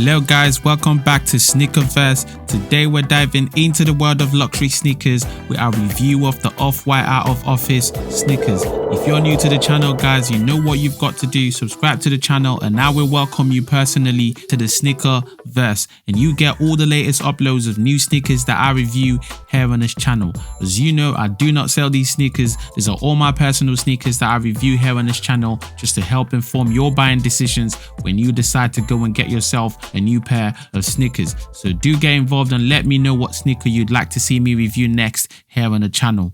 Hello guys, welcome back to SneakAverse. Today we're diving into the world of luxury sneakers with our review of the Off-White Out of Office sneakers. If you're new to the channel guys, you know what you've got to do. Subscribe to the channel and I will welcome you personally to the SneakAverse, and you get all the latest uploads of new sneakers that I review here on this channel. As you know, I do not sell these sneakers. These are all my personal sneakers that I review here on this channel just to help inform your buying decisions when you decide to go and get yourself a new pair of sneakers. So do get involved and let me know what sneaker you'd like to see me review next here on the channel.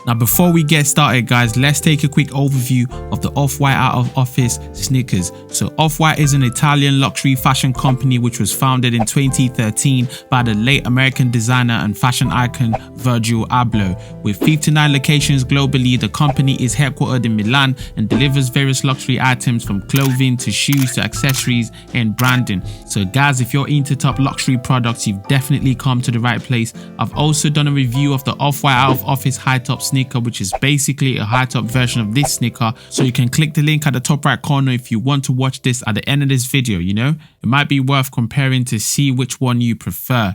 Now before we get started guys, let's take a quick overview of the Off-White Out of Office sneakers. So Off-White is an Italian luxury fashion company which was founded in 2013 by the late American designer and fashion icon Virgil Abloh. With 59 locations globally, the company is headquartered in Milan and delivers various luxury items from clothing to shoes to accessories and branding. So guys, if you're into top luxury products, you've definitely come to the right place. I've also done a review of the Off-White Out of Office high top sneaker, which is basically a high top version of this sneaker, so you can click the link at the top right corner if you want to watch this at the end of this video. You know, it might be worth comparing to see which one you prefer.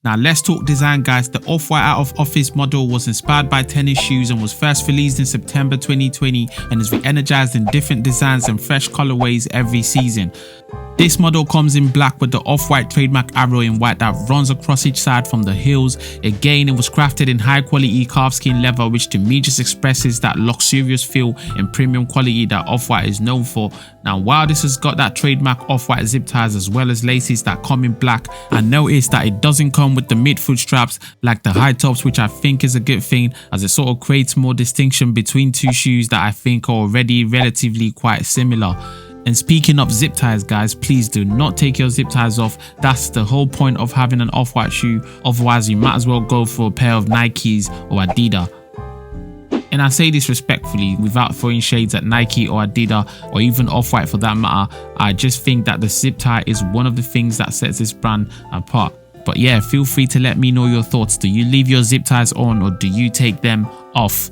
Now let's talk design guys. The Off-White Out of Office model was inspired by tennis shoes and was first released in September 2020 and is re-energized in different designs and fresh colorways every season. This model comes in black with the off-white trademark arrow in white that runs across each side from the heels. Again, it was crafted in high quality calfskin leather, which to me just expresses that luxurious feel and premium quality that Off-White is known for. Now while this has got that trademark off-white zip ties as well as laces that come in black, I noticed that it doesn't come with the mid-foot straps like the high tops, which I think is a good thing as it sort of creates more distinction between two shoes that I think are already relatively quite similar. And speaking of zip ties guys, please do not take your zip ties off. That's the whole point of having an off-white shoe. Otherwise you might as well go for a pair of Nikes or Adidas. And I say this respectfully without throwing shades at Nike or Adidas or even Off-White for that matter. I just think that the zip tie is one of the things that sets this brand apart. But yeah, feel free to let me know your thoughts. Do you leave your zip ties on or do you take them off?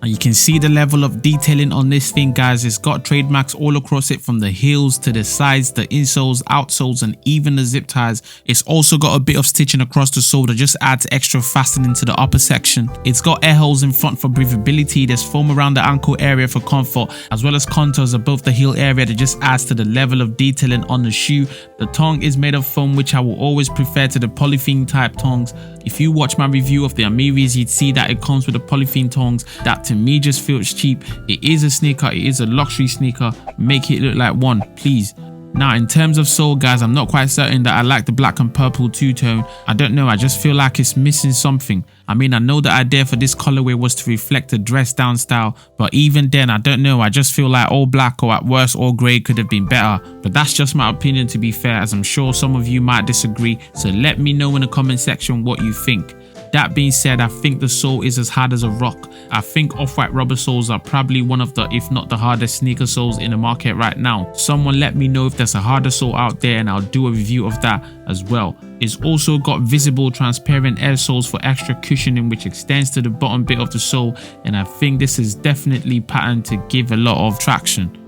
And you can see the level of detailing on this thing guys. It's got trademarks all across it, from the heels to the sides, the insoles, outsoles, and even the zip ties. It's also got a bit of stitching across the sole that just adds extra fastening to the upper section. It's got air holes in front for breathability. There's foam around the ankle area for comfort, as well as contours above the heel area that just adds to the level of detailing on the shoe. The tongue is made of foam, which I will always prefer to the polythene type tongues. If you watch my review of the Amiris, you'd see that it comes with the polythene tongues that to me just feels cheap. It is a sneaker, it is a luxury sneaker. Make it look like one, please. Now in terms of sole guys, I'm not quite certain that I like the black and purple two-tone. I don't know, I just feel like it's missing something. I mean, I know the idea for this colorway was to reflect a dress down style, but even then I don't know, I just feel like all black or at worst all grey could have been better. But that's just my opinion, to be fair, as I'm sure some of you might disagree, so let me know in the comment section what you think. That being said, I think the sole is as hard as a rock. I think off-white rubber soles are probably one of the, if not the hardest sneaker soles in the market right now. Someone let me know if there's a harder sole out there and I'll do a review of that as well. It's also got visible transparent air soles for extra cushioning, which extends to the bottom bit of the sole, and I think this is definitely patterned to give a lot of traction.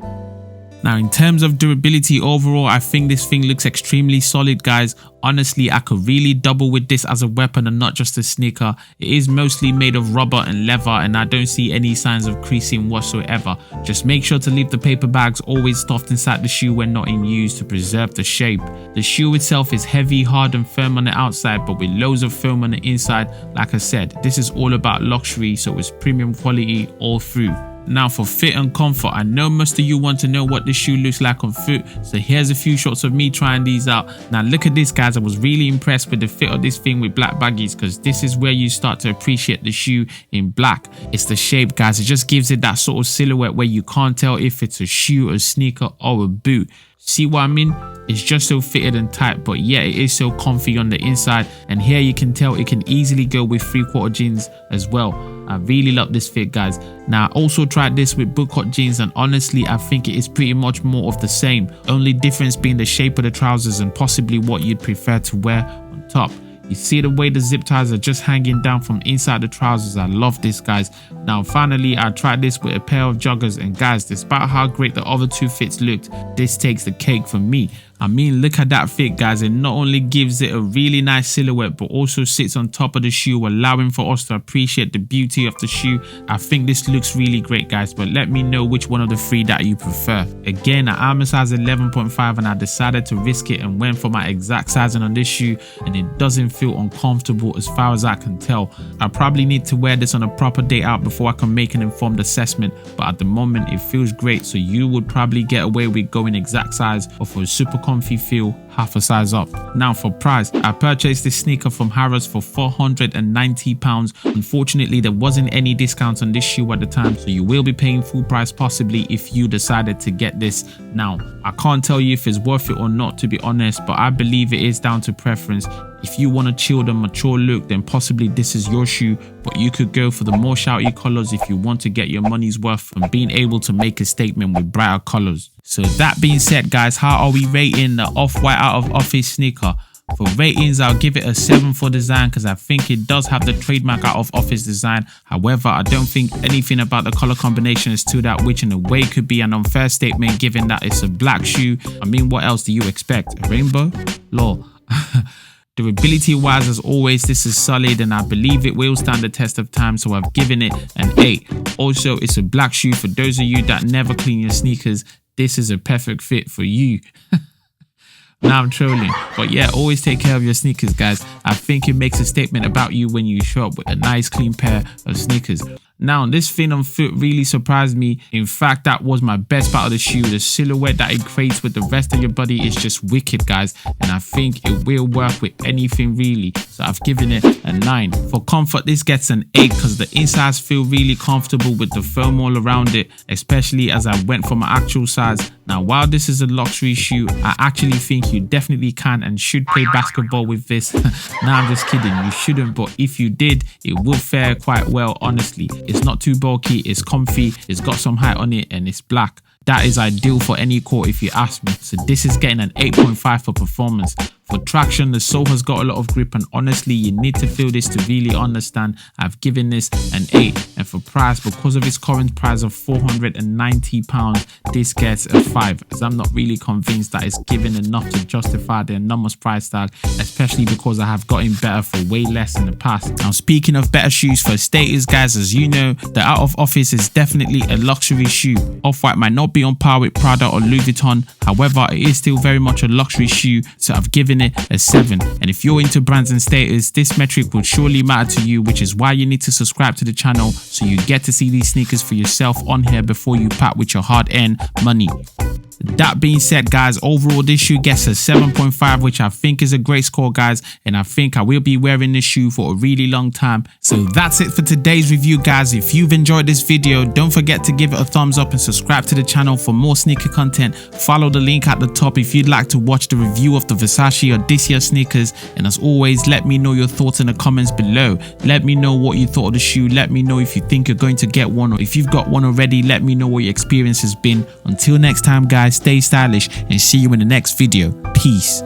Now in terms of durability overall, I think this thing looks extremely solid guys. Honestly, I could really double with this as a weapon and not just a sneaker. It is mostly made of rubber and leather and I don't see any signs of creasing whatsoever. Just make sure to leave the paper bags always stuffed inside the shoe when not in use to preserve the shape. The shoe itself is heavy, hard and firm on the outside but with loads of foam on the inside. Like I said, this is all about luxury, so it's premium quality all through. Now for fit and comfort, I know most of you want to know what this shoe looks like on foot, so here's a few shots of me trying these out. Now look at this guys, I was really impressed with the fit of this thing with black baggies, because this is where you start to appreciate the shoe in black. It's the shape guys, it just gives it that sort of silhouette where you can't tell if it's a shoe, a sneaker or a boot. See what I mean? It's just so fitted and tight, but yeah, it is so comfy on the inside. And here you can tell it can easily go with 3/4 jeans as well. I really love this fit, guys. Now, I also tried this with bootcut jeans, and honestly, I think it is pretty much more of the same. Only difference being the shape of the trousers and possibly what you'd prefer to wear on top. You see the way the zip ties are just hanging down from inside the trousers. I love this, guys. Now, finally, I tried this with a pair of joggers, and guys, despite how great the other two fits looked, this takes the cake for me. I mean, look at that fit, guys. It not only gives it a really nice silhouette, but also sits on top of the shoe, allowing for us to appreciate the beauty of the shoe. I think this looks really great, guys, but let me know which one of the three that you prefer. Again, I am a size 11.5, and I decided to risk it and went for my exact sizing on this shoe, and it doesn't feel uncomfortable as far as I can tell. I probably need to wear this on a proper day out before I can make an informed assessment, but at the moment it feels great, so you would probably get away with going exact size, or for a super comfy feel, half a size up. Now, for price, I purchased this sneaker from Harrods for £490. Unfortunately, there wasn't any discounts on this shoe at the time, so you will be paying full price possibly if you decided to get this. Now, I can't tell you if it's worth it or not, to be honest, but I believe it is down to preference. If you want a chilled and mature look, then possibly this is your shoe, but you could go for the more shouty colors if you want to get your money's worth from being able to make a statement with brighter colors. So that being said, guys, how are we rating the Off-White Out of Office sneaker? For ratings, I'll give it a 7 for design, because I think it does have the trademark Out of Office design. However, I don't think anything about the color combination is to that, which in a way could be an unfair statement given that it's a black shoe. I mean, what else do you expect? A rainbow? Lol. Durability wise, as always, this is solid, and I believe it will stand the test of time, so I've given it an 8. Also, it's a black shoe. For those of you that never clean your sneakers, this is a perfect fit for you. Now I'm trolling, but yeah, always take care of your sneakers, guys. I think it makes a statement about you when you show up with a nice clean pair of sneakers. Now, this thing on foot really surprised me. In fact, that was my best part of the shoe. The silhouette that it creates with the rest of your body is just wicked, guys. And I think it will work with anything, really. So I've given it a 9. For comfort, this gets an 8 because the insides feel really comfortable with the foam all around it, especially as I went for my actual size. Now, while this is a luxury shoe, I actually think you definitely can and should play basketball with this. Nah, I'm just kidding. You shouldn't, but if you did, it would fare quite well, honestly. It's not too bulky, it's comfy, it's got some height on it, and it's black. That is ideal for any court if you ask me. So this is getting an 8.5 for performance. For traction, the sole has got a lot of grip, and honestly, you need to feel this to really understand. I've given this an 8. And for price, because of its current price of £490, this gets a 5, as I'm not really convinced that it's given enough to justify the enormous price tag, especially because I have gotten better for way less in the past. Now, speaking of better shoes for status, guys, as you know, the Out of Office is definitely a luxury shoe. Off-White might not be on par with Prada or Louis Vuitton, however, it is still very much a luxury shoe, so I've given it a 7. And if you're into brands and status, this metric would surely matter to you, which is why you need to subscribe to the channel so you get to see these sneakers for yourself on here before you part with your hard-earned money. That being said, guys, overall this shoe gets a 7.5, which I think is a great score, guys, and I think I will be wearing this shoe for a really long time. So that's it for today's review, guys. If you've enjoyed this video, don't forget to give it a thumbs up and subscribe to the channel for more sneaker content. Follow the link at the top if you'd like to watch the review of the Versace or this year's sneakers, and as always, let me know your thoughts in the comments below. Let me know what you thought of the shoe. Let me know if you think you're going to get one, or if you've got one already, let me know what your experience has been. Until next time, guys, stay stylish and see you in the next video. Peace.